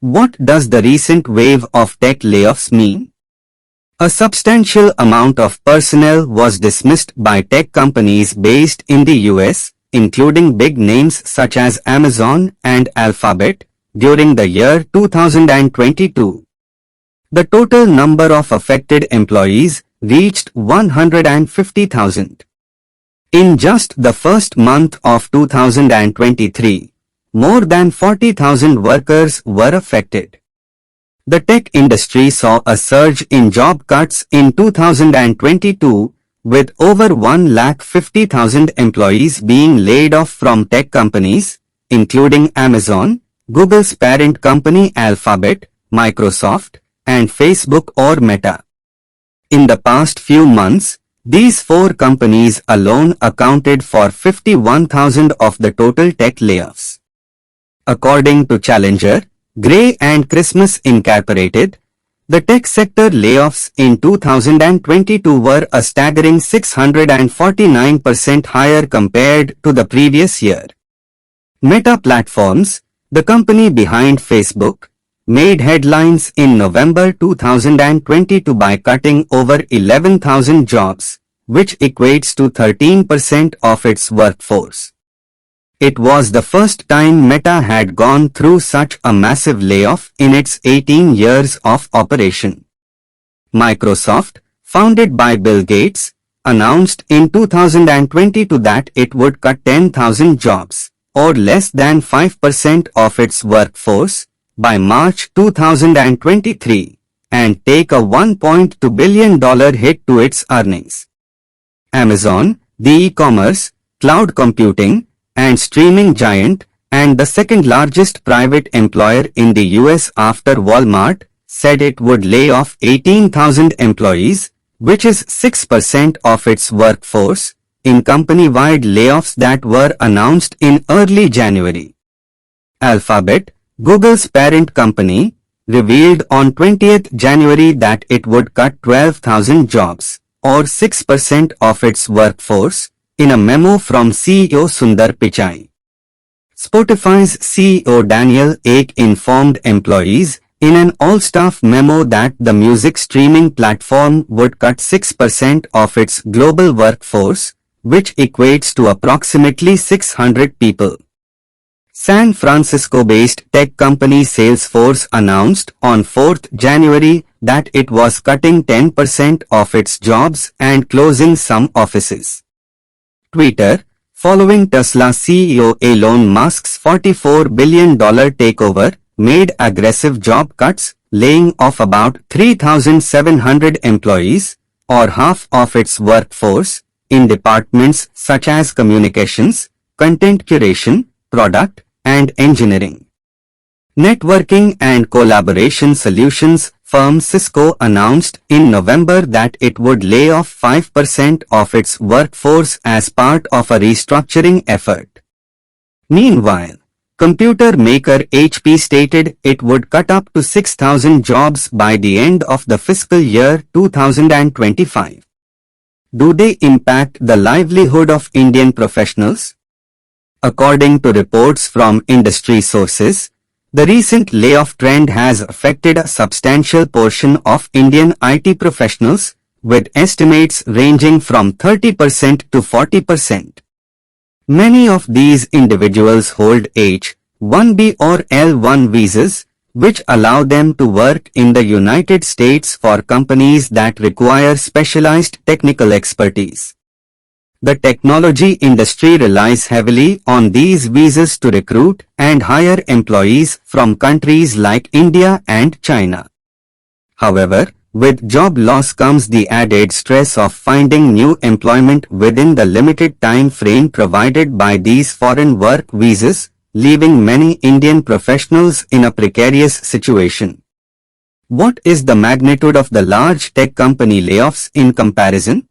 What does the recent wave of tech layoffs mean? A substantial amount of personnel was dismissed by tech companies based in the US, including big names such as Amazon and Alphabet, during the year 2022. The total number of affected employees reached 150,000. In just the first month of 2023, more than 40,000 workers were affected. The tech industry saw a surge in job cuts in 2022, with over 150,000 employees being laid off from tech companies, including Amazon, Google's parent company Alphabet, Microsoft, and Facebook or Meta. In the past few months, these four companies alone accounted for 51,000 of the total tech layoffs. According to Challenger, Gray and Christmas Incorporated, the tech sector layoffs in 2022 were a staggering 649% higher compared to the previous year. Meta Platforms, the company behind Facebook, made headlines in November 2022 by cutting over 11,000 jobs, which equates to 13% of its workforce. It was the first time Meta had gone through such a massive layoff in its 18 years of operation. Microsoft, founded by Bill Gates, announced in 2022 that it would cut 10,000 jobs, or less than 5% of its workforce, by March 2023, and take a $1.2 billion hit to its earnings. Amazon, the e-commerce, cloud computing, and streaming giant, and the second largest private employer in the US after Walmart, said it would lay off 18,000 employees, which is 6% of its workforce, in company-wide layoffs that were announced in early January. Alphabet, Google's parent company, revealed on 20th January that it would cut 12,000 jobs, or 6% of its workforce, in a memo from CEO Sundar Pichai. Spotify's CEO Daniel Ek informed employees in an all-staff memo that the music streaming platform would cut 6% of its global workforce, which equates to approximately 600 people. San Francisco-based tech company Salesforce announced on 4th January that it was cutting 10% of its jobs and closing some offices. Twitter, following Tesla CEO Elon Musk's $44 billion takeover, made aggressive job cuts, laying off about 3,700 employees, or half of its workforce, in departments such as communications, content curation, product, and engineering. Networking and collaboration solutions firm Cisco announced in November that it would lay off 5% of its workforce as part of a restructuring effort. Meanwhile, computer maker HP stated it would cut up to 6,000 jobs by the end of the fiscal year 2025. Do they impact the livelihood of Indian professionals? According to reports from industry sources, the recent layoff trend has affected a substantial portion of Indian IT professionals, with estimates ranging from 30% to 40%. Many of these individuals hold H-1B or L-1 visas, which allow them to work in the United States for companies that require specialized technical expertise. The technology industry relies heavily on these visas to recruit and hire employees from countries like India and China. However, with job loss comes the added stress of finding new employment within the limited time frame provided by these foreign work visas, leaving many Indian professionals in a precarious situation. What is the magnitude of the large tech company layoffs in comparison?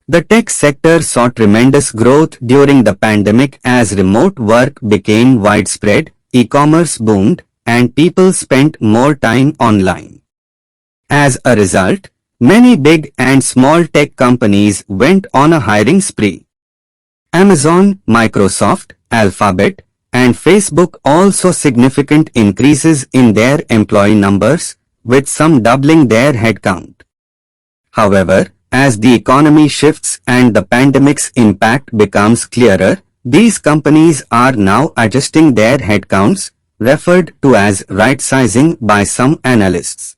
The tech sector saw tremendous growth during the pandemic as remote work became widespread, e-commerce boomed, and people spent more time online. As a result, many big and small tech companies went on a hiring spree. Amazon, Microsoft, Alphabet, and Facebook also significant increases in their employee numbers, with some doubling their headcount. However, as the economy shifts and the pandemic's impact becomes clearer, these companies are now adjusting their headcounts, referred to as right-sizing by some analysts.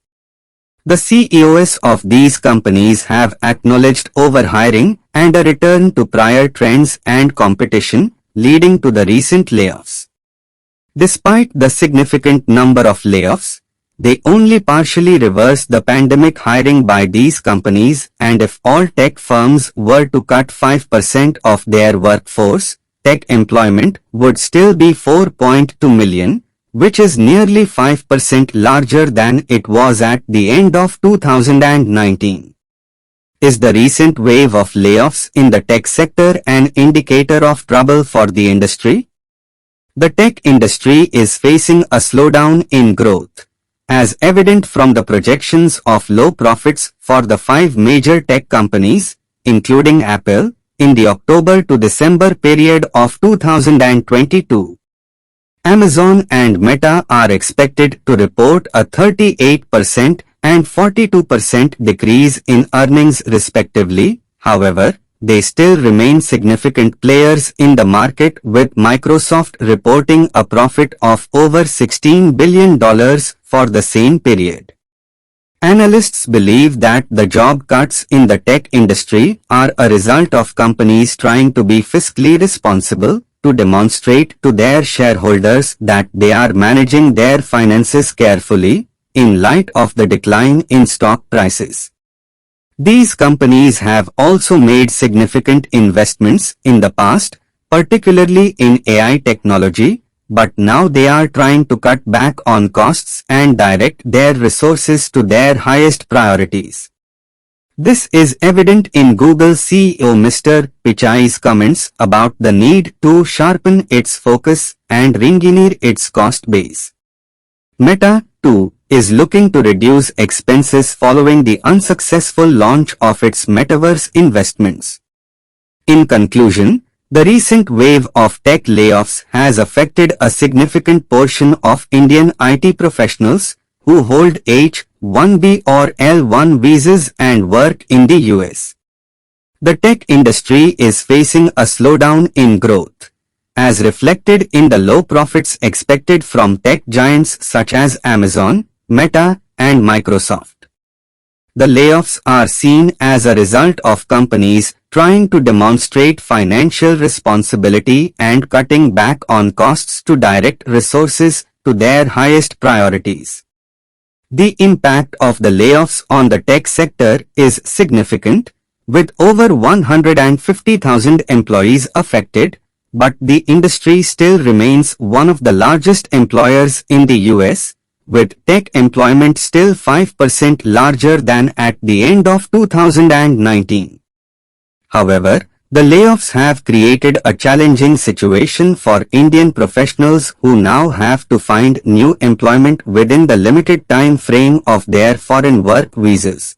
The CEOs of these companies have acknowledged overhiring and a return to prior trends and competition, leading to the recent layoffs. Despite the significant number of layoffs, they only partially reverse the pandemic hiring by these companies, and if all tech firms were to cut 5% of their workforce, tech employment would still be 4.2 million, which is nearly 5% larger than it was at the end of 2019. Is the recent wave of layoffs in the tech sector an indicator of trouble for the industry? The tech industry is facing a slowdown in growth, as evident from the projections of low profits for the 5 major tech companies, including Apple, in the October to December period of 2022. Amazon and Meta are expected to report a 38% and 42% decrease in earnings respectively. However, they still remain significant players in the market, with Microsoft reporting a profit of over $16 billion for the same period. Analysts believe that the job cuts in the tech industry are a result of companies trying to be fiscally responsible, to demonstrate to their shareholders that they are managing their finances carefully, in light of the decline in stock prices. These companies have also made significant investments in the past, particularly in AI technology, but now they are trying to cut back on costs and direct their resources to their highest priorities. This is evident in Google CEO Mr. Pichai's comments about the need to sharpen its focus and reengineer its cost base. Meta, too, is looking to reduce expenses following the unsuccessful launch of its metaverse investments. In conclusion, the recent wave of tech layoffs has affected a significant portion of Indian IT professionals who hold H-1B or L-1 visas and work in the US. The tech industry is facing a slowdown in growth, as reflected in the low profits expected from tech giants such as Amazon, Meta, and Microsoft. The layoffs are seen as a result of companies trying to demonstrate financial responsibility and cutting back on costs to direct resources to their highest priorities. The impact of the layoffs on the tech sector is significant, with over 150,000 employees affected, but the industry still remains one of the largest employers in the US, with tech employment still 5% larger than at the end of 2019. However, the layoffs have created a challenging situation for Indian professionals who now have to find new employment within the limited time frame of their foreign work visas.